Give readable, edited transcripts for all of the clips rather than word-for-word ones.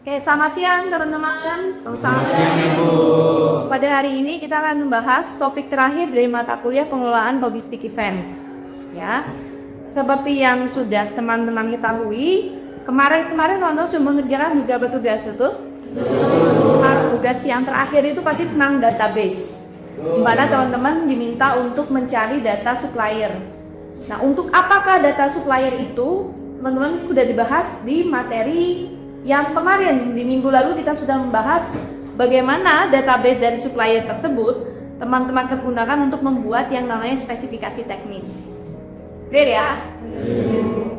Oke, selamat siang teman-teman. Selamat siang Ibu. Pada hari ini kita akan membahas topik terakhir dari mata kuliah pengelolaan logistik event. Ya, seperti yang sudah teman-teman ketahui, kemarin teman-teman sudah mengerjakan juga bertugas itu. Tugas yang terakhir itu pasti tentang database, di mana teman-teman diminta untuk mencari data supplier. Nah, untuk apakah data supplier itu, teman-teman sudah dibahas di materi yang kemarin. Di minggu lalu kita sudah membahas bagaimana database dari supplier tersebut teman-teman gunakan untuk membuat yang namanya spesifikasi teknis. Clear ya?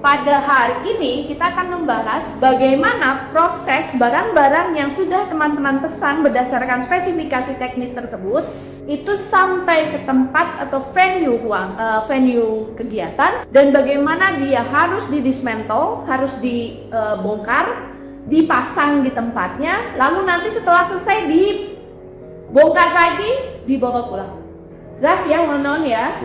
Pada hari ini kita akan membahas bagaimana proses barang-barang yang sudah teman-teman pesan berdasarkan spesifikasi teknis tersebut itu sampai ke tempat atau venue kegiatan, dan bagaimana dia harus didismantle, harus dibongkar, dipasang di tempatnya, lalu nanti setelah selesai dibongkar lagi, dibawa pulang. Jelas ya, teman-teman ya?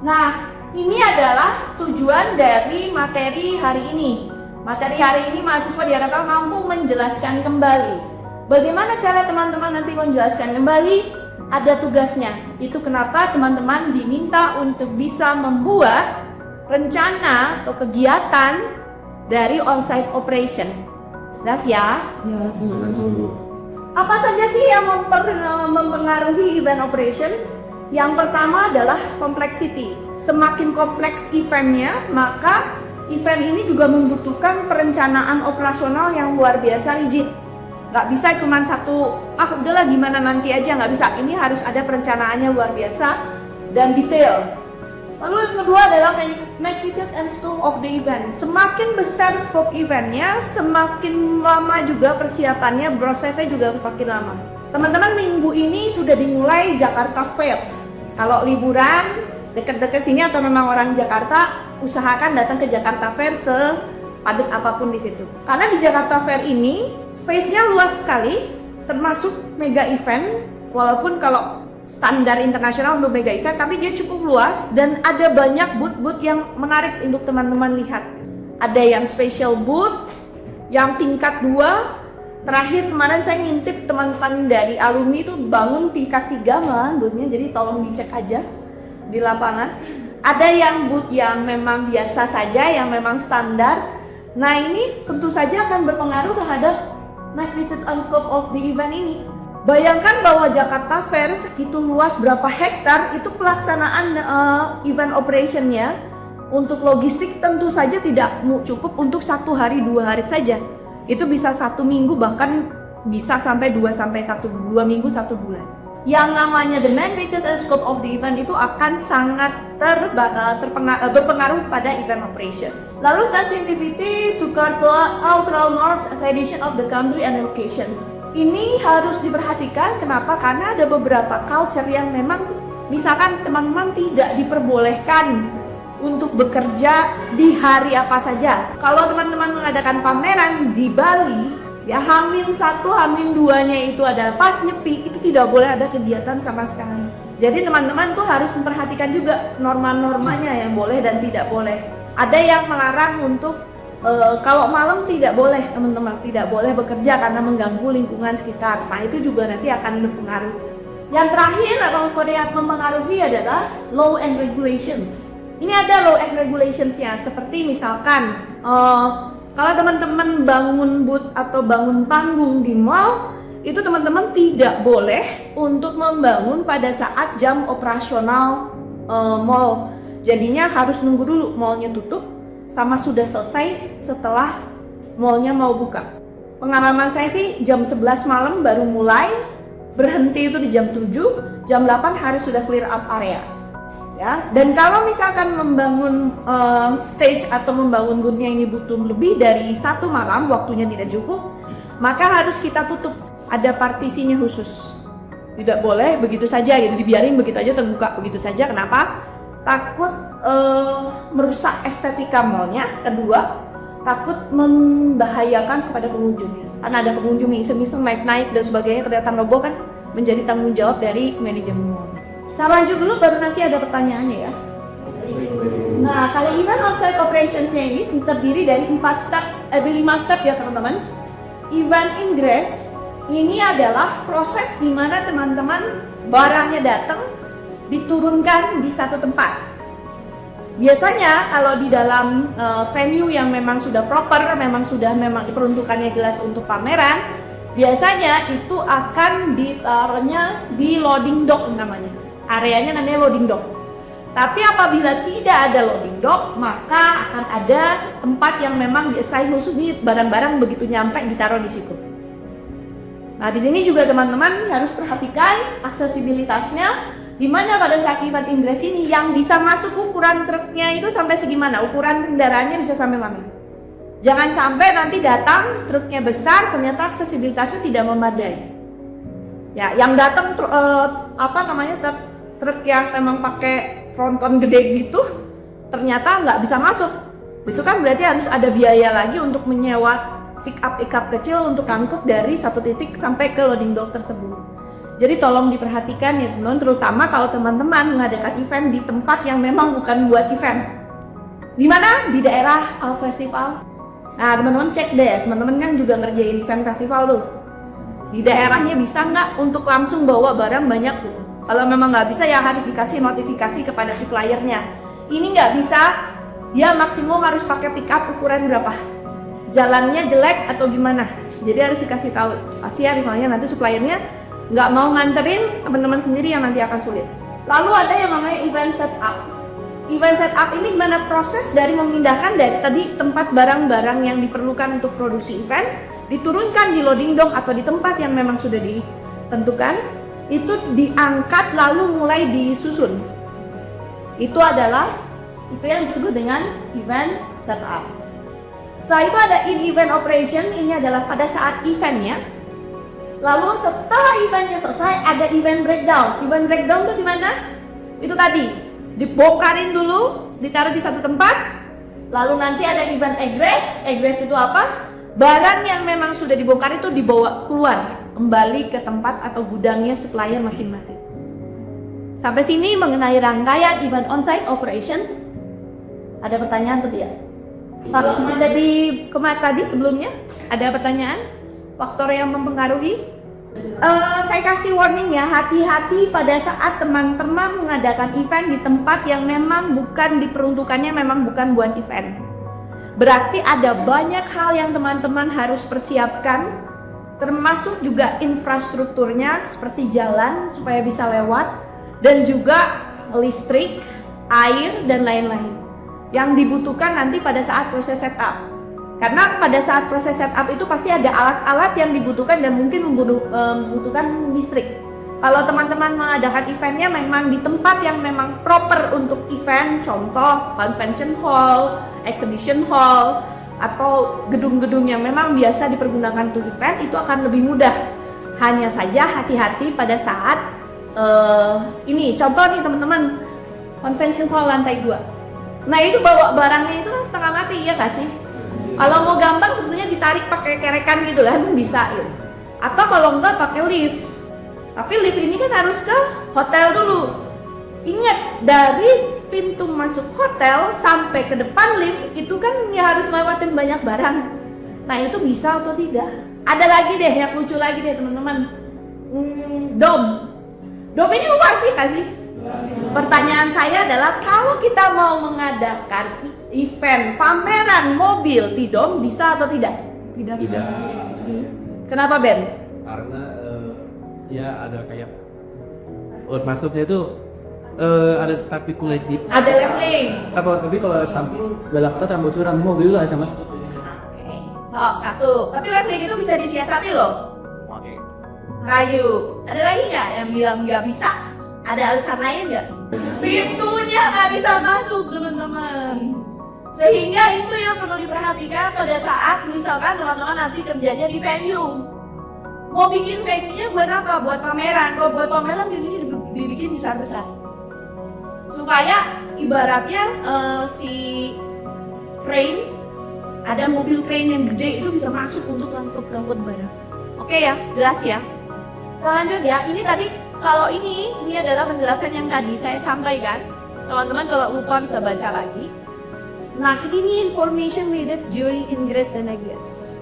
Nah, ini adalah tujuan dari materi hari ini. Materi hari ini mahasiswa diharapkan mampu menjelaskan kembali. Bagaimana cara teman-teman nanti menjelaskan kembali? Ada tugasnya. Itu kenapa teman-teman diminta untuk bisa membuat rencana atau kegiatan dari on-site operation. Jelas ya? Apa saja sih yang mempengaruhi event operation? Yang pertama adalah complexity. Semakin kompleks eventnya, maka event ini juga membutuhkan perencanaan operasional yang luar biasa rigid. Nggak bisa cuma satu, udahlah gimana nanti aja, nggak bisa. Ini harus ada perencanaannya luar biasa dan detail. Lalu yang kedua adalah magnitude and scope of the event. Semakin besar scope eventnya, semakin lama juga persiapannya, prosesnya juga semakin lama. Teman-teman, minggu ini sudah dimulai Jakarta Fair. Kalau liburan dekat-dekat sini atau memang orang Jakarta, usahakan datang ke Jakarta Fair sepadat apapun di situ. Karena di Jakarta Fair ini space-nya luas sekali, termasuk mega event. Walaupun kalau standar internasional belum mega event, tapi dia cukup luas dan ada banyak booth-booth yang menarik untuk teman-teman lihat. Ada yang special booth, yang tingkat 2. Terakhir kemarin saya ngintip teman-teman dari alumni itu bangun tingkat 3 malah booth-nya, jadi tolong dicek aja di lapangan. Ada yang booth yang memang biasa saja, yang memang standar. Nah, ini tentu saja akan berpengaruh terhadap magnitude and scope of the event ini. Bayangkan bahwa Jakarta Fair segitu luas berapa hektar, itu pelaksanaan event operationnya untuk logistik tentu saja tidak cukup untuk 1 hari 2 hari saja. Itu bisa 1 minggu, bahkan bisa sampai 2 minggu 1 bulan. Yang namanya the magnitude and scope of the event itu akan sangat berpengaruh pada event operations. Lalu sensitivity to cultural norms and tradition of the country and locations. Ini harus diperhatikan. Kenapa? Karena ada beberapa culture yang memang misalkan teman-teman tidak diperbolehkan untuk bekerja di hari apa saja. Kalau teman-teman mengadakan pameran di Bali, ya H-1, H-2-nya itu adalah pas nyepi, itu tidak boleh ada kegiatan sama sekali. Jadi teman-teman tuh harus memperhatikan juga norma-normanya yang boleh dan tidak boleh. Ada yang melarang untuk kalau malam tidak boleh, teman-teman, tidak boleh bekerja karena mengganggu lingkungan sekitar. Nah, itu juga nanti akan berpengaruh. Yang terakhir atau yang mempengaruhi adalah law and regulations. Ini ada law and regulations-nya, seperti misalkan kalau teman-teman bangun booth atau bangun panggung di mall, itu teman-teman tidak boleh untuk membangun pada saat jam operasional mall. Jadinya harus nunggu dulu mallnya tutup sama sudah selesai setelah mallnya mau buka. Pengalaman saya sih jam 11 malam baru mulai, berhenti itu di jam 7, jam 8 harus sudah clear up area. Ya, dan kalau misalkan membangun stage atau membangun booth-nya ini butuh lebih dari 1 malam, waktunya tidak cukup, maka harus kita tutup. Ada partisinya khusus. Tidak boleh begitu saja gitu, dibiarin begitu aja terbuka begitu saja. Kenapa? Takut merusak estetika mallnya. Kedua, takut membahayakan kepada pengunjungnya. Karena ada pengunjung yang iseng-iseng naik-naik dan sebagainya, ternyata roboh, kan menjadi tanggung jawab dari manajemen mall. Saya lanjut dulu, baru nanti ada pertanyaannya ya. Nah, kalau event on-site operations-nya ini terdiri dari 4 step ada 5 step ya teman-teman. Event ingress ini adalah proses di mana teman-teman barangnya datang, diturunkan di satu tempat. Biasanya kalau di dalam venue yang memang sudah proper, memang peruntukannya jelas untuk pameran, biasanya itu akan ditaruhnya di loading dock namanya. Areanya namanya loading dock. Tapi apabila tidak ada loading dock, maka akan ada tempat yang memang di-assign khusus di barang-barang begitu nyampe ditaruh di situ. Nah, di sini juga teman-teman harus perhatikan aksesibilitasnya, di mana pada saat event ingress ini yang bisa masuk ukuran truknya itu sampai segimana, ukuran kendaraannya bisa sampai mana. Jangan sampai nanti datang truknya besar ternyata aksesibilitasnya tidak memadai. Ya, yang datang truk yang memang pakai tronton gede gitu ternyata nggak bisa masuk. Itu kan berarti harus ada biaya lagi untuk menyewa pick up kecil untuk angkut dari satu titik sampai ke loading dock tersebut. Jadi tolong diperhatikan ya teman-teman, terutama kalau teman-teman mengadakan event di tempat yang memang bukan buat event. Di mana? Di daerah festival. Nah teman-teman cek deh, teman-teman kan juga ngerjain event festival tuh. Di daerahnya bisa nggak untuk langsung bawa barang banyak tuh? Kalau memang nggak bisa ya harus dikasih notifikasi kepada suppliernya. Ini nggak bisa, dia maksimum harus pakai pick up ukuran berapa? Jalannya jelek atau gimana? Jadi harus dikasih tahu. Kasihan misalnya nanti suppliernya nggak mau nganterin, teman-teman sendiri yang nanti akan sulit. Lalu ada yang namanya event setup. Event setup ini gimana proses dari memindahkan dari tadi tempat barang-barang yang diperlukan untuk produksi event diturunkan di loading dock atau di tempat yang memang sudah ditentukan, itu diangkat lalu mulai disusun. Itu yang disebut dengan event setup. Setelah itu ada in-event operation, ini adalah pada saat eventnya. Lalu setelah eventnya selesai ada event breakdown. Event breakdown itu di mana? Itu tadi, dibongkarin dulu, ditaruh di satu tempat. Lalu nanti ada event egress. Egress itu apa? Barang yang memang sudah dibongkar itu dibawa keluar, kembali ke tempat atau gudangnya supplier masing-masing. Sampai sini mengenai rangkaian event onsite operation. Ada pertanyaan atau tidak? Kalau ada di tadi sebelumnya, ada pertanyaan? Faktor yang mempengaruhi? Saya kasih warning ya, hati-hati pada saat teman-teman mengadakan event di tempat yang memang bukan diperuntukannya, memang bukan buat event. Berarti ada banyak hal yang teman-teman harus persiapkan, termasuk juga infrastrukturnya seperti jalan supaya bisa lewat, dan juga listrik, air, dan lain-lain yang dibutuhkan nanti pada saat proses setup. Karena pada saat proses setup itu pasti ada alat-alat yang dibutuhkan dan mungkin membutuhkan listrik. Kalau teman-teman mengadakan eventnya memang di tempat yang memang proper untuk event, contoh convention hall, exhibition hall, atau gedung-gedung yang memang biasa dipergunakan untuk event, itu akan lebih mudah. Hanya saja hati-hati pada saat ini, contoh nih teman-teman, convention hall lantai 2. Nah itu bawa barangnya itu kan setengah mati ya gak sih? Kalau mau gampang sebetulnya ditarik pakai kerekan gitu kan bisa ya. Atau kalau enggak pakai lift. Tapi lift ini kan harus ke hotel dulu. Ingat, dari pintu masuk hotel sampai ke depan lift itu kan ya harus lewatin banyak barang. Nah itu bisa atau tidak? Ada lagi deh yang lucu lagi deh teman-teman. Dom ini luas sih kasih. Pertanyaan saya adalah kalau kita mau mengadakan event pameran mobil di dom bisa atau tidak? Tidak. Kenapa Ben? Karena ya ada kayak masuknya itu ada spekulasi. Ada leveling. Tapi kalau sampai belakang kita terlalu curang mobil itu sama. Oke. Satu. Tapi leveling itu bisa disiasati loh. Kayu. Ada lagi nggak yang bilang nggak bisa? Ada alasan lain nggak? Pintunya nggak bisa masuk teman-teman. Sehingga itu yang perlu diperhatikan pada saat misalkan teman-teman nanti kerjanya di venue. Mau bikin venue-nya buat apa? Buat pameran. Kalau buat pameran venue-nya dibikin besar-besar. Supaya ibaratnya si crane, ada mobil crane yang gede itu bisa masuk untuk ngangkut barang. Oke ya, jelas ya. Lanjut ya, ini tadi kalau ini adalah penjelasan yang tadi saya sampaikan. Teman-teman kalau lupa bisa baca lagi. Nah, ini information needed during ingress dan egress.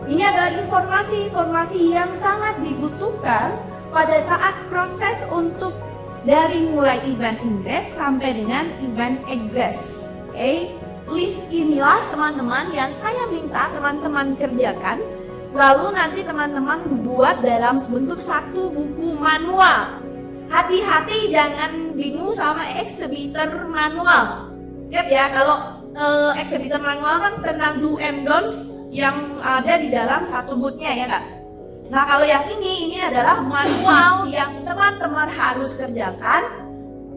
Ini adalah informasi-informasi yang sangat dibutuhkan pada saat proses untuk dari mulai event ingress sampai dengan event egress. Oke, list inilah teman-teman yang saya minta teman-teman kerjakan. Lalu nanti teman-teman buat dalam bentuk satu buku manual. Hati-hati jangan bingung sama exhibitor manual. Lihat ya, kalau exhibitor manual kan tentang do and don'ts yang ada di dalam satu bootnya ya kak. Nah kalau yang ini adalah manual yang teman-teman harus kerjakan.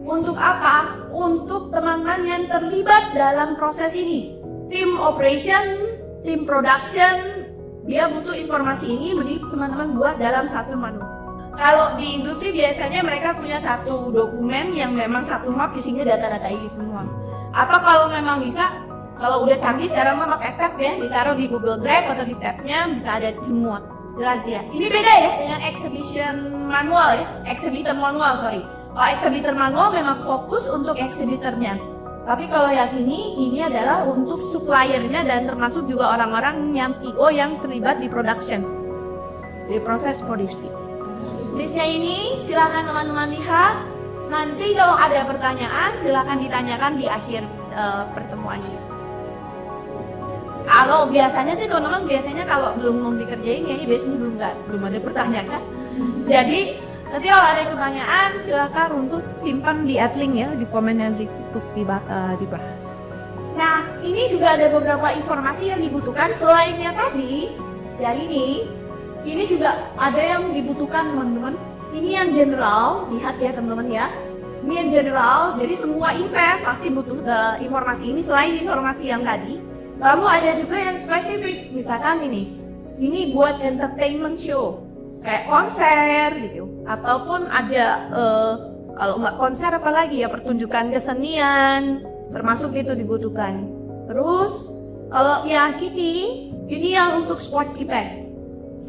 Untuk apa? Untuk teman-teman yang terlibat dalam proses ini. Tim operation, tim production, dia butuh informasi ini, jadi teman-teman buat dalam satu manual. Kalau di industri biasanya mereka punya satu dokumen yang memang satu map isinya data-data ini semua. Atau kalau memang bisa, kalau udah canggih sekarang mah pakai tab ya, ditaruh di Google Drive atau di tabnya bisa ada semua. Jelas ya. Ini beda ya dengan exhibition manual ya, exhibitor manual sorry. Kalau exhibitor manual memang fokus untuk exhibitornya. Tapi kalau yang ini adalah untuk suppliernya dan termasuk juga orang-orang yang TO yang terlibat di production, di proses produksi. Listnya ini silakan teman-teman lihat. Nanti kalau ada pertanyaan silakan ditanyakan di akhir pertemuan ini. Kalau biasanya sih teman-teman kalau belum mau dikerjain ya biasanya belum ada pertanyaan. Jadi nanti kalau ada pertanyaan silakan untuk simpan di adlink ya, di komen yang untuk dibahas. Nah ini juga ada beberapa informasi yang dibutuhkan selainnya tadi dari ini juga ada yang dibutuhkan teman-teman. Ini yang general, lihat ya teman-teman ya. Ini yang general, jadi semua event pasti butuh informasi ini selain informasi yang tadi. Lalu ada juga yang spesifik, misalkan ini buat entertainment show, kayak konser gitu. Ataupun ada, kalau nggak konser apalagi ya pertunjukan kesenian, termasuk itu dibutuhkan. Terus kalau yang ini yang untuk sports event.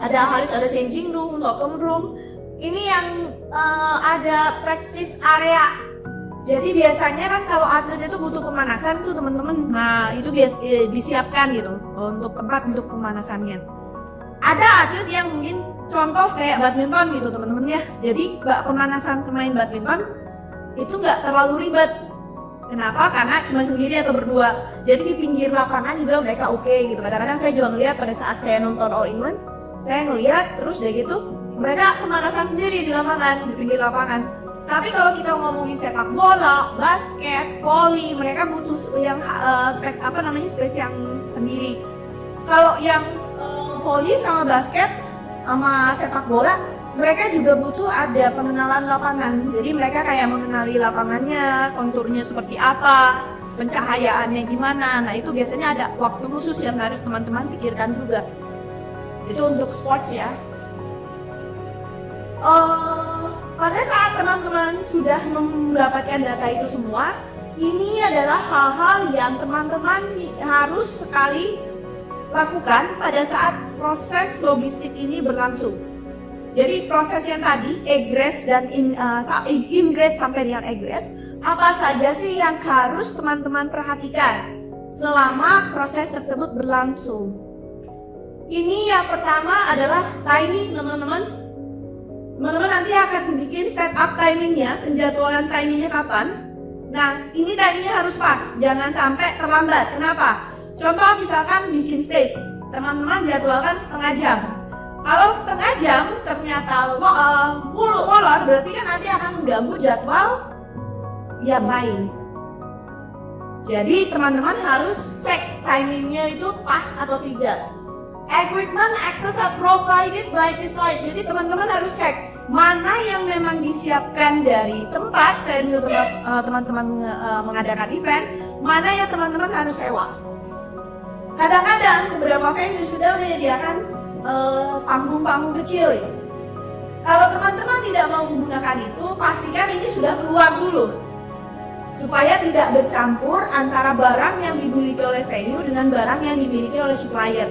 Harus ada changing room, locker room. Ini yang ada practice area. Jadi biasanya kan kalau atlet itu butuh pemanasan tuh teman-teman. Nah itu disiapkan gitu untuk tempat untuk pemanasannya. Ada atlet yang mungkin contoh kayak badminton gitu teman-teman ya. Jadi pemanasan pemain badminton itu nggak terlalu ribet. Kenapa? Karena cuma sendiri atau berdua. Jadi di pinggir lapangan juga mereka oke gitu. Kadang-kadang saya juga ngeliat pada saat saya nonton All England, saya ngeliat terus udah gitu mereka pemanasan sendiri di lapangan, di pinggir lapangan. Tapi kalau kita ngomongin sepak bola, basket, volley, mereka butuh yang space yang sendiri. Kalau yang volley sama basket sama sepak bola, mereka juga butuh ada pengenalan lapangan. Jadi mereka kayak mengenali lapangannya, konturnya seperti apa, pencahayaannya gimana. Nah itu biasanya ada waktu khusus yang harus teman-teman pikirkan juga. Itu untuk sports ya. Pada saat teman-teman sudah mendapatkan data itu semua, ini adalah hal-hal yang teman-teman harus sekali lakukan pada saat proses logistik ini berlangsung. Jadi proses yang tadi, egress dan ingress sampai dengan egress, apa saja sih yang harus teman-teman perhatikan selama proses tersebut berlangsung? Ini yang pertama adalah timing teman-teman. Teman-teman nanti akan bikin setup timingnya, penjadwalan timingnya kapan. Nah, ini timingnya harus pas, jangan sampai terlambat. Kenapa? Contoh misalkan bikin stage, teman-teman jadwalkan setengah jam. Kalau setengah jam ternyata molor, berarti kan nanti akan mengganggu jadwal yang lain. Jadi teman-teman harus cek timingnya itu pas atau tidak. Equipment access are provided by the site. Jadi teman-teman harus cek mana yang memang disiapkan dari tempat venue teman-teman mengadakan event, mana yang teman-teman harus sewa. Kadang-kadang beberapa venue sudah menyediakan panggung-panggung kecil ya. Kalau teman-teman tidak mau menggunakan itu, pastikan ini sudah keluar dulu supaya tidak bercampur antara barang yang dimiliki oleh venue dengan barang yang dimiliki oleh supplier.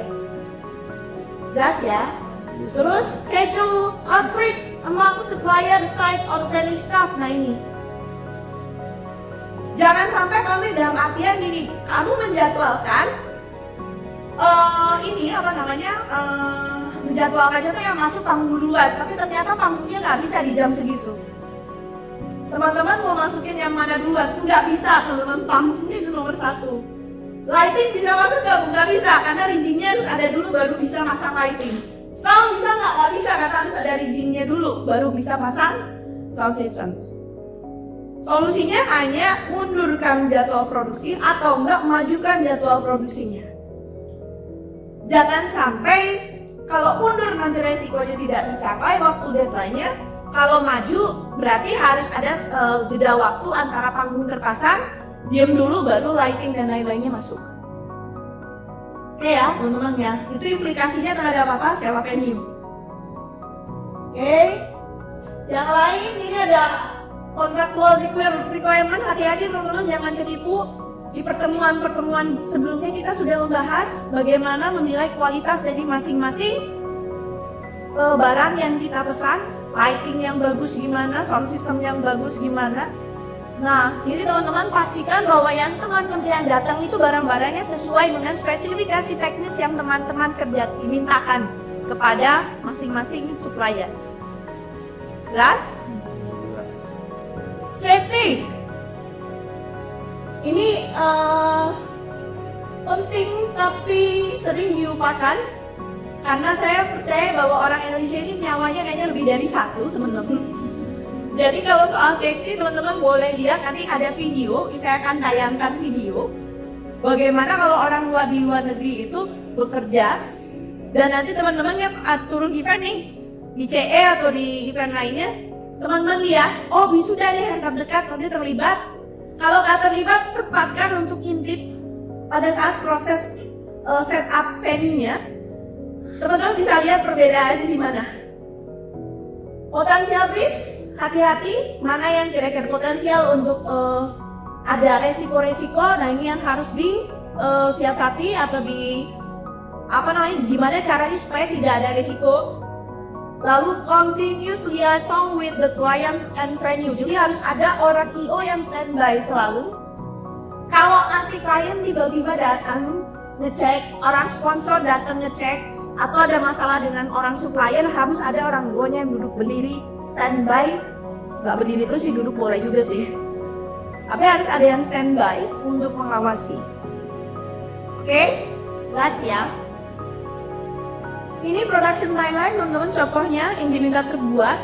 Jelas ya. Terus schedule conflict among supplier, site, or venue staff. Nah ini Jangan sampai konflik dalam artian gini, kamu menjadwalkan menjadwalkan contoh yang masuk panggung duluan, tapi ternyata panggungnya nggak bisa di jam segitu. Teman-teman mau masukin yang mana duluan? Nggak bisa, teman-teman, panggungnya itu nomor 1. Lighting bisa masuk nggak bisa, karena riggingnya harus ada dulu baru bisa masang lighting. Sound bisa nggak bisa, karena harus ada riggingnya dulu baru bisa pasang sound system. Solusinya hanya mundurkan jadwal produksi atau enggak majukan jadwal produksinya. Jangan sampai kalau mundur nanti resikonya tidak tercapai waktu deadline-nya. Kalau maju berarti harus ada jeda waktu antara panggung terpasang, diam dulu baru lighting dan lain-lainnya masuk. Oke ya teman-teman ya, itu implikasinya terhadap apa? Sewa venue. Oke, yang lain ini ada contractual requirement. Hati-hati teman-teman, jangan ketipu. Di pertemuan-pertemuan sebelumnya kita sudah membahas bagaimana menilai kualitas dari masing-masing barang yang kita pesan, lighting yang bagus gimana, sound system yang bagus gimana. Nah, jadi teman-teman pastikan bahwa yang teman-teman yang datang itu barang-barangnya sesuai dengan spesifikasi teknis yang teman-teman kerja dimintakan kepada masing-masing supplier. Jelas? Safety. Ini penting tapi sering dilupakan karena saya percaya bahwa orang Indonesia ini nyawanya kayaknya lebih dari 1, teman-teman. Jadi kalau soal safety teman-teman boleh lihat, nanti ada video, saya akan tayangkan video bagaimana kalau orang di luar negeri itu bekerja dan nanti teman-teman yang turun event nih di CE atau di event lainnya, teman-teman lihat, oh wisuda nih yang terdekat nanti terlibat. Kalau nggak terlibat, sempatkan untuk intip pada saat proses setup venue-nya. Teman-teman bisa lihat perbedaannya di mana. Potensial risk, hati-hati mana yang kira-kira potensial untuk ada resiko-resiko. Nah ini yang harus disiasati atau gimana caranya supaya tidak ada resiko. Lalu continuous liaison with the client and venue. Jadi harus ada orang IO yang standby selalu. Kalau nanti klien tiba-tiba datang ngecek, orang sponsor datang ngecek, atau ada masalah dengan orang supplier, harus ada orang duanya yang duduk berdiri standby. Nggak berdiri terus sih, duduk boleh juga sih. Tapi harus ada yang standby untuk mengawasi. Oke, jelas ya. Ini production timeline teman-teman, contohnya yang diminta terbuat.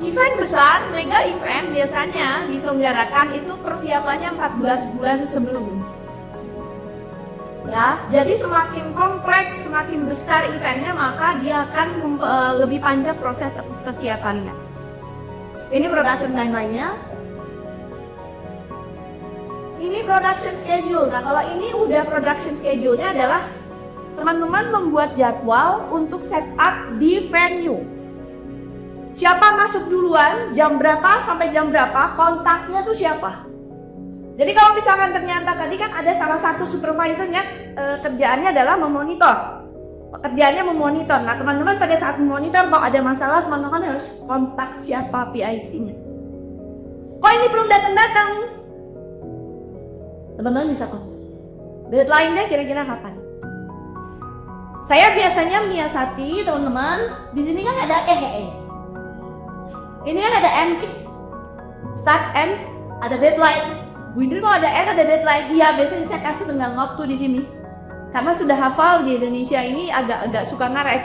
Event besar, mega event biasanya diselenggarakan itu persiapannya 14 bulan sebelum. Ya, jadi semakin kompleks, semakin besar eventnya, maka dia akan lebih panjang proses persiapannya. Ini production timeline-nya. Ini production schedule. Nah, kalau ini udah production schedule-nya adalah teman-teman membuat jadwal untuk setup di venue. Siapa masuk duluan, jam berapa sampai jam berapa, kontaknya tuh siapa. Jadi kalau misalkan ternyata tadi kan ada salah satu supervisornya kerjaannya adalah memonitor. Pekerjaannya memonitor. Nah teman-teman pada saat memonitor kalau ada masalah, teman-teman harus kontak siapa PIC-nya. Kok ini belum datang-datang? Teman-teman bisa kok. Deadline-nya kira-kira kapan? Saya biasanya menyiasati teman-teman, di sini kan ada ini kan ada end, start end, ada deadline. Windows kalau ada end ada deadline. Iya, biasanya saya kasih tenggang waktu di sini. Karena sudah hafal di Indonesia ini agak suka ngarek.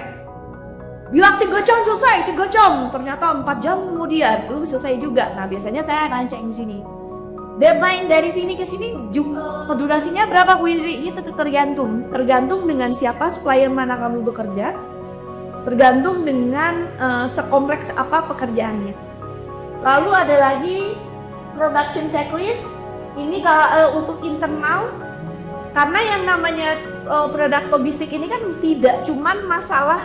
Bilang 3 jam selesai, 3 jam. Ternyata 4 jam kemudian belum selesai juga. Nah, biasanya saya rancang di sini. Deadline dari sini ke sini durasinya berapa ini tergantung dengan siapa supplier mana kamu bekerja, tergantung dengan sekompleks apa pekerjaannya. Lalu ada lagi production checklist. Ini kalau untuk internal, karena yang namanya produk logistik ini kan tidak cuman masalah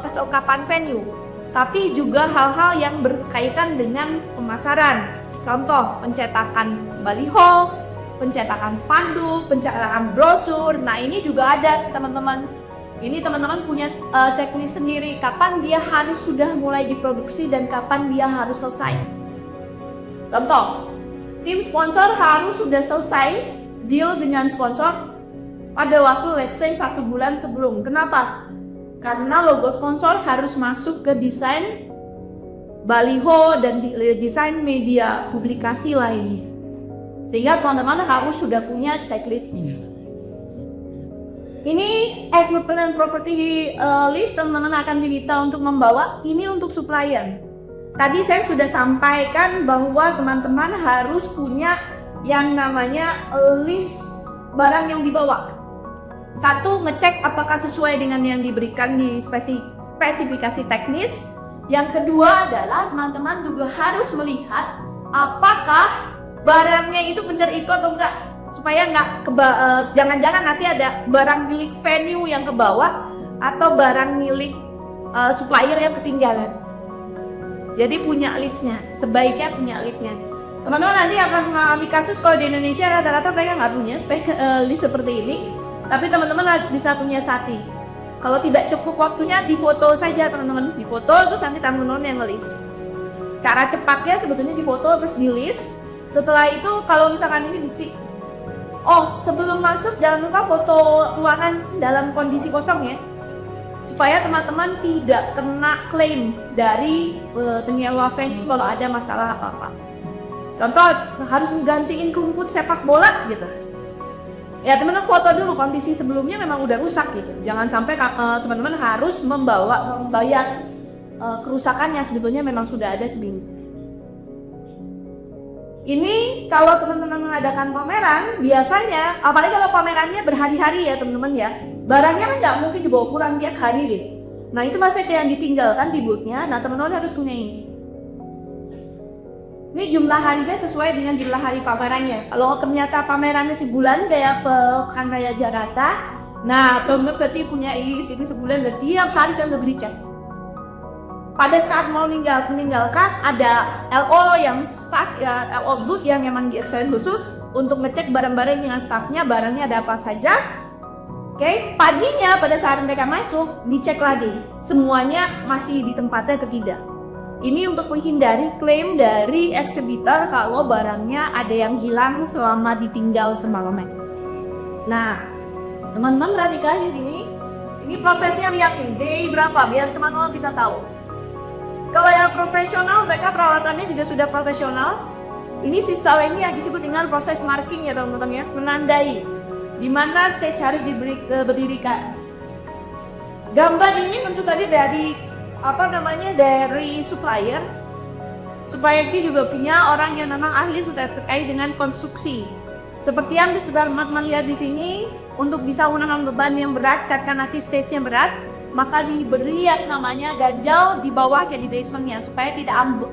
keselengkapan venue, tapi juga hal-hal yang berkaitan dengan pemasaran. Contoh, pencetakan baliho, pencetakan spanduk, pencetakan brosur. Nah ini juga ada teman-teman. Ini teman-teman punya checklist sendiri. Kapan dia harus sudah mulai diproduksi dan kapan dia harus selesai. Contoh, Tim sponsor harus sudah selesai deal dengan sponsor pada waktu let's say 1 bulan sebelum. Kenapa? Karena logo sponsor harus masuk ke desain baliho dan desain media publikasi lainnya. Sehingga teman-teman harus sudah punya checklistnya. Ini equipment property list teman-teman akan diminta untuk membawa. Ini untuk supplier. Tadi saya sudah sampaikan bahwa teman-teman harus punya yang namanya list barang yang dibawa. Satu, ngecek apakah sesuai dengan yang diberikan di spesifikasi teknis. Yang kedua adalah teman-teman juga harus melihat apakah barangnya itu benar itu atau enggak, supaya enggak jangan-jangan nanti ada barang milik venue yang kebawa atau barang milik supplier yang ketinggalan. Jadi punya listnya, sebaiknya punya listnya. Teman-teman nanti akan mengalami kasus kalau di Indonesia rata-rata mereka nggak punya list seperti ini, tapi teman-teman harus bisa punya sati. Kalau tidak cukup waktunya, difoto saja teman-teman, difoto terus nanti teman-teman yang nge-list. Cara cepatnya sebetulnya difoto terus di-list. Setelah itu kalau misalkan ini bukti, oh sebelum masuk jangan lupa foto ruangan dalam kondisi kosong ya, supaya teman-teman tidak kena klaim dari penyewa venue kalau ada masalah apa-apa. Contoh harus menggantiin rumput sepak bola gitu. Ya teman-teman foto dulu kondisi sebelumnya memang udah rusak gitu. Jangan sampai teman-teman harus membayar kerusakan yang sebetulnya memang sudah ada sebelumnya. Ini kalau teman-teman mengadakan pameran, biasanya, apalagi kalau pamerannya berhari-hari ya teman-teman ya, barangnya kan nggak mungkin dibawa pulang tiap hari deh. Nah itu masih yang ditinggalkan di boothnya, nah teman-teman harus punya ini. Ini jumlah harinya sesuai dengan jumlah hari pamerannya. Kalau ternyata pamerannya sebulan kayak Pekan Raya Jakarta, nah teman-teman berarti punya ini sebulan dan tiap hari saya udah beli cek. Pada saat mau meninggalkan ada LO yang staff ya, LO booth yang memang diassign khusus untuk ngecek barang-barang dengan staffnya, barangnya ada apa saja. Oke, paginya pada saat mereka masuk dicek lagi semuanya masih di tempatnya atau tidak. Ini untuk menghindari klaim dari eksibitor kalau barangnya ada yang hilang selama ditinggal semalam. Nah, teman-teman perhatikan di sini. Ini prosesnya lihat nih, day berapa biar teman-teman bisa tahu. Kalau yang profesional, mereka peralatannya juga sudah profesional. Ini sistem ini yang disebut dengan proses marking ya teman-teman ya, menandai di mana stage harus berdirikan. Gambar ini tentu saja dari dari supplier. Supplier ini juga punya orang yang memang ahli sudah terkait dengan konstruksi. Seperti yang bisa teman-teman lihat di sini, untuk bisa menanam beban yang berat karena nanti stage-nya berat, maka diberi yang namanya ganjal di bawah jadi basementnya supaya tidak ambruk.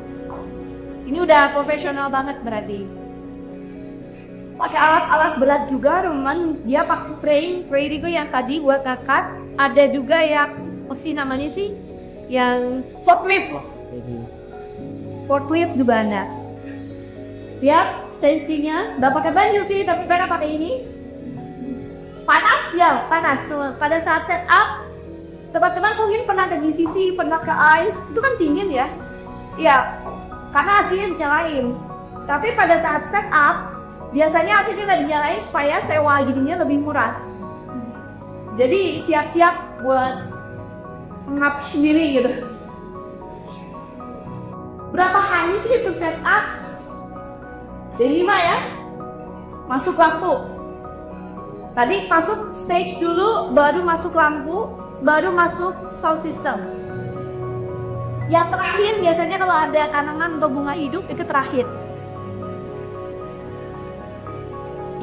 Ini udah profesional banget berarti. Pakai alat-alat berat juga teman, dia pakai frame itu yang tadi gua kakak. Ada juga yang namanya sih yang forklift juga ada. Lihat safety-nya, nggak pakai baju sih tapi mereka pakai ini. Panas ya, panas. Pada saat setup teman-teman mungkin pernah ke GCC, pernah ke ICE, itu kan dingin ya. Iya, karena AC-nya dinyalain. Tapi pada saat setup, biasanya AC-nya nggak dinyalain supaya sewa jadinya lebih murah. Jadi siap-siap buat ngap sendiri gitu. Berapa hari sih untuk setup? Dari 5 ya. Masuk lampu. Tadi masuk stage dulu, baru masuk lampu, baru masuk sound system. Yang terakhir biasanya kalau ada tanaman atau bunga hidup itu terakhir.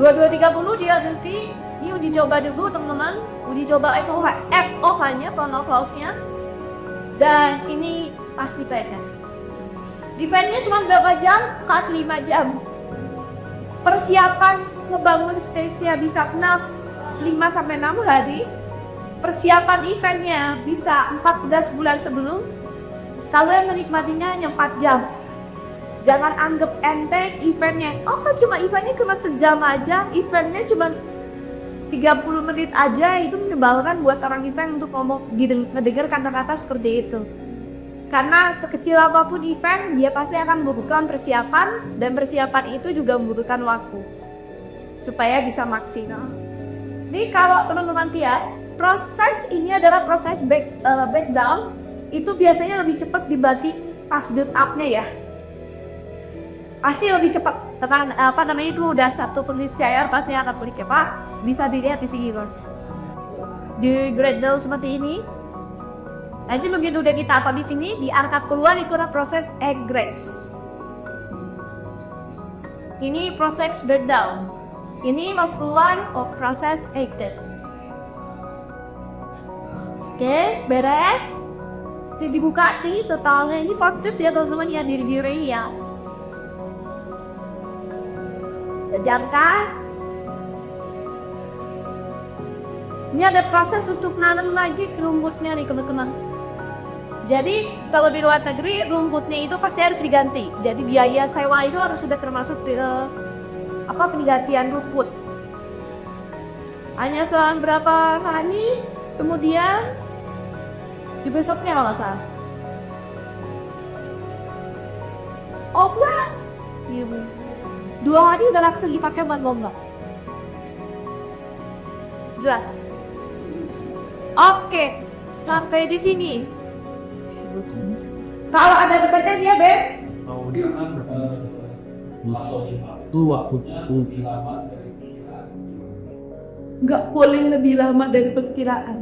22.30 dia berhenti. Ini uji coba dulu teman-teman. Uji coba FOH-nya, tone of house-nya. Dan ini pasti pekan. Eventnya cuma berapa jam? 5 jam. Persiapan ngebangun stage-nya bisa 5-6 hari. Persiapan eventnya bisa 14 bulan sebelum. Kalau yang menikmatinya hanya 4 jam. Jangan anggap enteng eventnya. Oh kan eventnya cuma sejam aja. Eventnya cuma 30 menit aja. Itu menyebalkan buat orang event untuk ngomong ngedengar kata-kata seperti itu. Karena sekecil apapun event, dia pasti akan membutuhkan persiapan, dan persiapan itu juga membutuhkan waktu supaya bisa maksimal. Ini kalau teman-teman lihat, proses ini adalah proses breakdown, itu biasanya lebih cepat dibanding pas build up-nya ya. Pasti lebih cepat. Itu udah satu penelitian pasti akan lebih cepat. Bisa dilihat di sini loh. Di breakdown seperti ini. Nanti begitu udah kita apa di sini, diangkat keluar itu adalah proses egress. Ini proses breakdown. Ini masuk keluar proses egress. Oke, beres. Dibuka nih setelahnya ini faktif ya teman-teman ya, diri ya. Jangan. Ini ada proses untuk nanam lagi ke rumputnya nih, kemas. Jadi kalau di luar negeri rumputnya itu pasti harus diganti. Jadi biaya sewa itu harus sudah termasuk di penggantian rumput. Hanya selang berapa hari, kemudian di besoknya kalau nggak salah. Oh enggak, 2 hari udah langsung dipakai buat lomba. Jelas. Oke, sampai di sini. Kalau ada debatnya dia, Beb. Itu waktu Nggak boleh lebih lama dari perkiraan.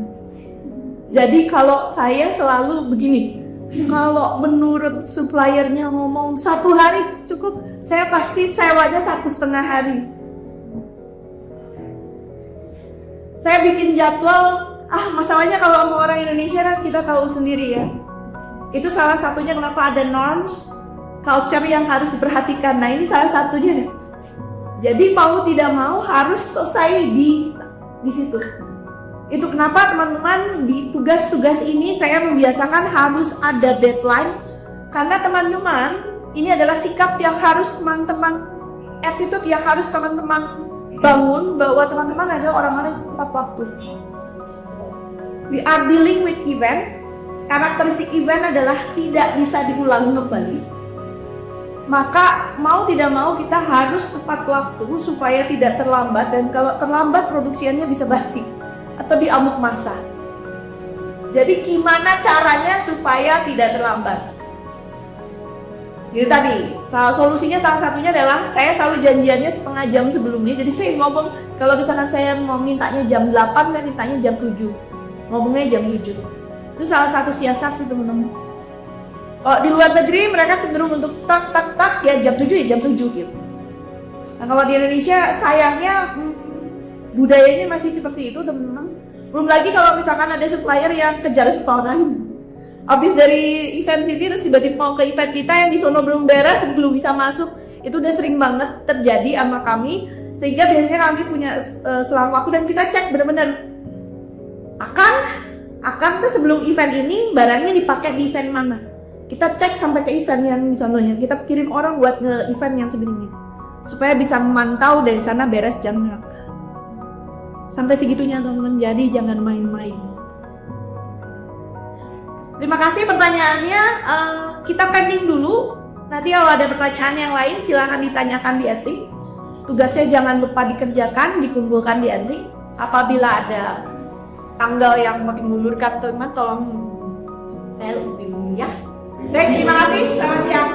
Jadi kalau saya selalu begini, kalau menurut suppliernya ngomong 1 hari cukup, saya pasti sewanya 1,5 hari. Saya bikin jadwal, masalahnya kalau sama orang Indonesia kan kita tahu sendiri ya. Itu salah satunya kenapa ada norms, culture yang harus diperhatikan. Nah ini salah satunya. Jadi mau tidak mau harus selesai di situ. Itu kenapa teman-teman di tugas-tugas ini saya membiasakan harus ada deadline. Karena teman-teman ini adalah sikap yang harus teman-teman, attitude yang harus teman-teman bangun, bahwa teman-teman adalah orang-orang yang tepat waktu. We are dealing with event. Karakteristik event adalah tidak bisa diulang kembali. Maka mau tidak mau kita harus tepat waktu supaya tidak terlambat, dan kalau terlambat produksiannya bisa basi atau diamuk masa. Jadi gimana caranya supaya tidak terlambat? Itu tadi, solusinya salah satunya adalah saya selalu janjiannya setengah jam sebelumnya. Jadi saya ngomong, kalau misalkan saya mau mintanya jam 8, saya mintanya jam 7. Ngomongnya jam 7. Itu salah satu siasat sih teman-teman. Kalau di luar negeri mereka cenderung untuk tak ya jam 7 ya jam 7 gitu. Nah kalau di Indonesia sayangnya budayanya masih seperti itu teman-teman. Belum lagi kalau misalkan ada supplier yang kejar spawnan. Habis dari event city terus tiba-tiba mau ke event kita yang di sono belum beres, belum bisa masuk. Itu udah sering banget terjadi sama kami. Sehingga biasanya kami punya selang waktu dan kita cek benar-benar akan tuh sebelum event ini barangnya dipakai di event mana. Kita cek sampai ke event yang di sononya. Kita kirim orang buat nge-event yang sebelumnya. Supaya bisa memantau dari sana beres jamnya. Sampai segitunya teman-teman, jadi jangan main-main. Terima kasih pertanyaannya. Kita pending dulu. Nanti kalau ada pertanyaan yang lain silahkan ditanyakan di ending. Tugasnya jangan lupa dikerjakan, dikumpulkan di ending. Apabila ada tanggal yang makin mengulurkan teman, tolong saya lebih ya. Baik, terima kasih. Selamat siang.